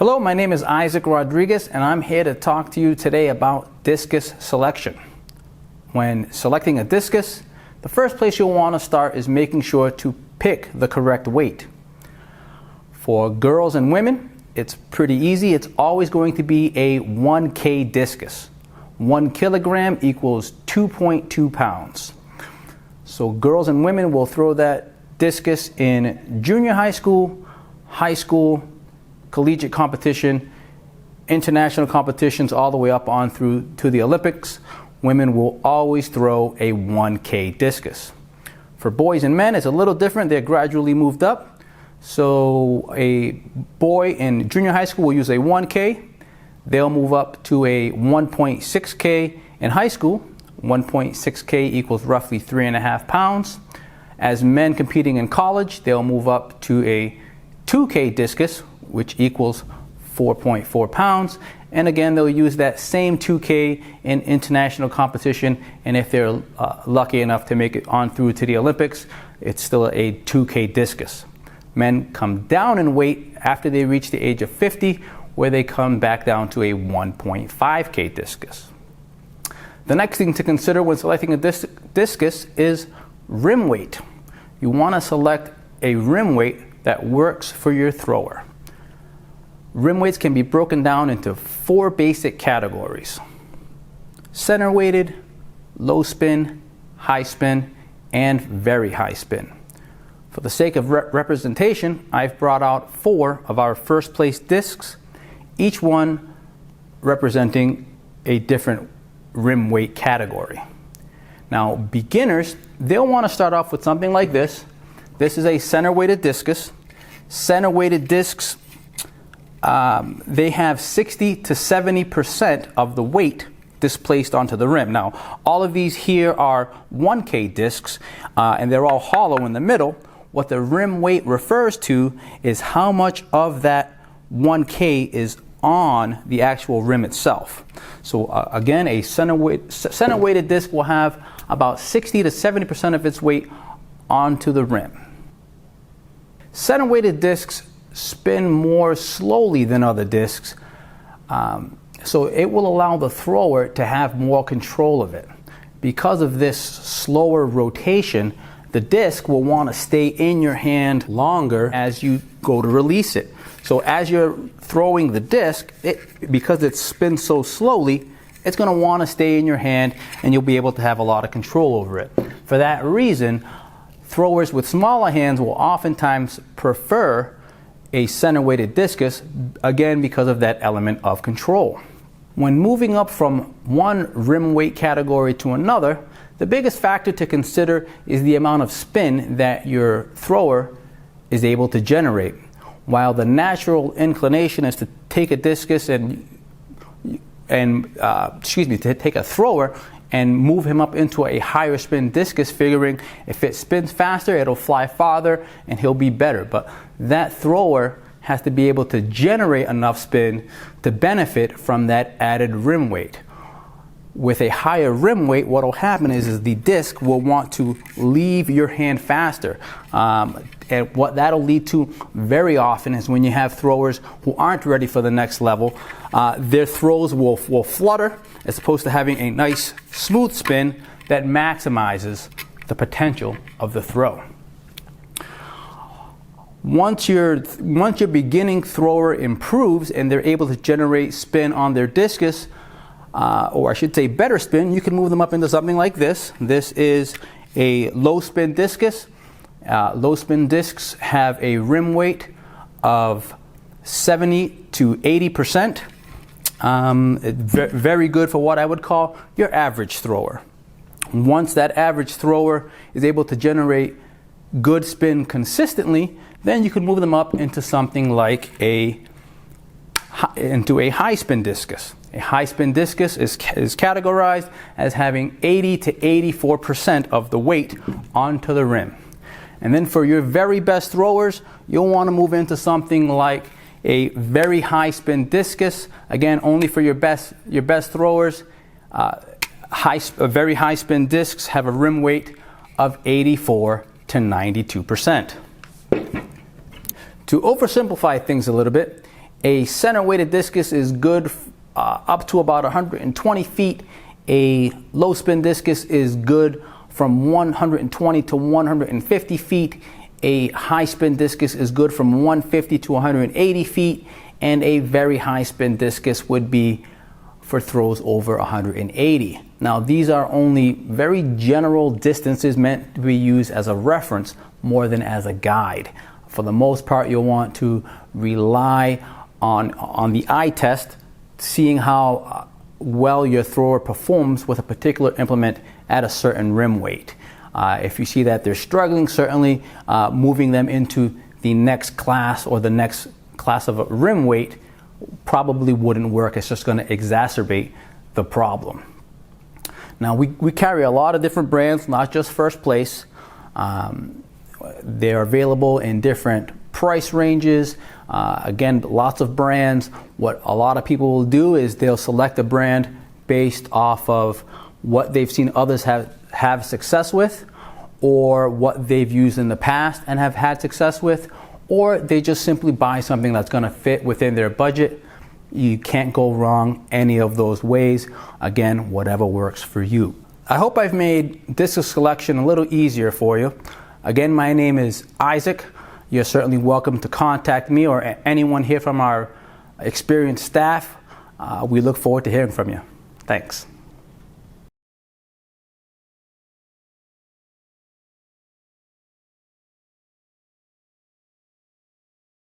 Hello, my name is Isaac Rodriguez, and I'm here to talk to you today about discus selection. When selecting a discus, the first place you'll want to start is making sure to pick the correct weight. For girls and women, it's pretty easy. It's always going to be a 1K discus. 1 kilogram equals 2.2 pounds. So girls and women will throw that discus in junior high school, collegiate competition, international competitions, all the way up on through to the Olympics. Women will always throw a 1K discus. For boys and men, it's a little different. They're gradually moved up. So a boy in junior high school will use a 1K. They'll move up to a 1.6K in high school. 1.6K equals roughly 3.5 pounds. As men competing in college, they'll move up to a 2K discus, which equals 4.4 pounds. And again, they'll use that same 2K in international competition. And if they're lucky enough to make it on through to the Olympics, it's still a 2K discus. Men come down in weight after they reach the age of 50, where they come back down to a 1.5K discus. The next thing to consider when selecting a discus is rim weight. You want to select a rim weight that works for your thrower. Rim weights can be broken down into 4 basic categories: center weighted, low spin, high spin, and very high spin. For the sake of representation, I've brought out 4 of our first place discs, each one representing a different rim weight category. Now, beginners, they'll want to start off with something like this. This is a center weighted discus. Center weighted discs, they have 60 to 70% of the weight displaced onto the rim. Now, all of these here are 1K discs, and they're all hollow in the middle. What the rim weight refers to is how much of that 1K is on the actual rim itself. So again, a center weighted disc will have about 60 to 70% of its weight onto the rim. Center weighted discs spin more slowly than other discs, so it will allow the thrower to have more control of it. Because of this slower rotation, the disc will want to stay in your hand longer as you go to release it. So as you're throwing the disc, because it spins so slowly, it's going to want to stay in your hand, and you'll be able to have a lot of control over it. For that reason, throwers with smaller hands will oftentimes prefer a center weighted discus, again because of that element of control. When moving up from one rim weight category to another, the biggest factor to consider is the amount of spin that your thrower is able to generate. While the natural inclination is to take a discus to take a thrower and move him up into a higher spin discus, figuring if it spins faster, it'll fly farther and he'll be better. But that thrower has to be able to generate enough spin to benefit from that added rim weight. With a higher rim weight, what will happen is the disc will want to leave your hand faster. And what that'll lead to very often is when you have throwers who aren't ready for the next level, their throws will flutter as opposed to having a nice smooth spin that maximizes the potential of the throw. Once your beginning thrower improves and they're able to generate spin on their discus, or I should say better spin, you can move them up into something like this. This is a low spin discus. Low spin discs have a rim weight of 70 to 80%. Very good for what I would call your average thrower. Once that average thrower is able to generate good spin consistently, then you can move them up into something like a high spin discus. A high spin discus is categorized as having 80 to 84% of the weight onto the rim. And then for your very best throwers, you'll want to move into something like a very high spin discus. Again, only for your best throwers. Very high spin discs have a rim weight of 84 to 92%. To oversimplify things a little bit, A center weighted discus is good up to about 120 feet. A low spin discus is good from 120 to 150 feet. A high spin discus is good from 150 to 180 feet. And a very high spin discus would be for throws over 180. Now, these are only very general distances meant to be used as a reference more than as a guide. For the most part, you'll want to rely on the eye test, seeing how well your thrower performs with a particular implement at a certain rim weight. If you see that they're struggling, certainly moving them into the next class or the next class of a rim weight probably wouldn't work. It's just going to exacerbate the problem. Now, we carry a lot of different brands, not just First Place. They're available in different price ranges. Again, lots of brands. What a lot of people will do is they'll select a brand based off of what they've seen others have success with, or what they've used in the past and have had success with, or they just simply buy something that's going to fit within their budget. You can't go wrong any of those ways. Again, whatever works for you. I hope I've made Discus selection a little easier for you. Again, my name is Isaac. You're certainly welcome to contact me or anyone here from our experienced staff. We look forward to hearing from you. Thanks.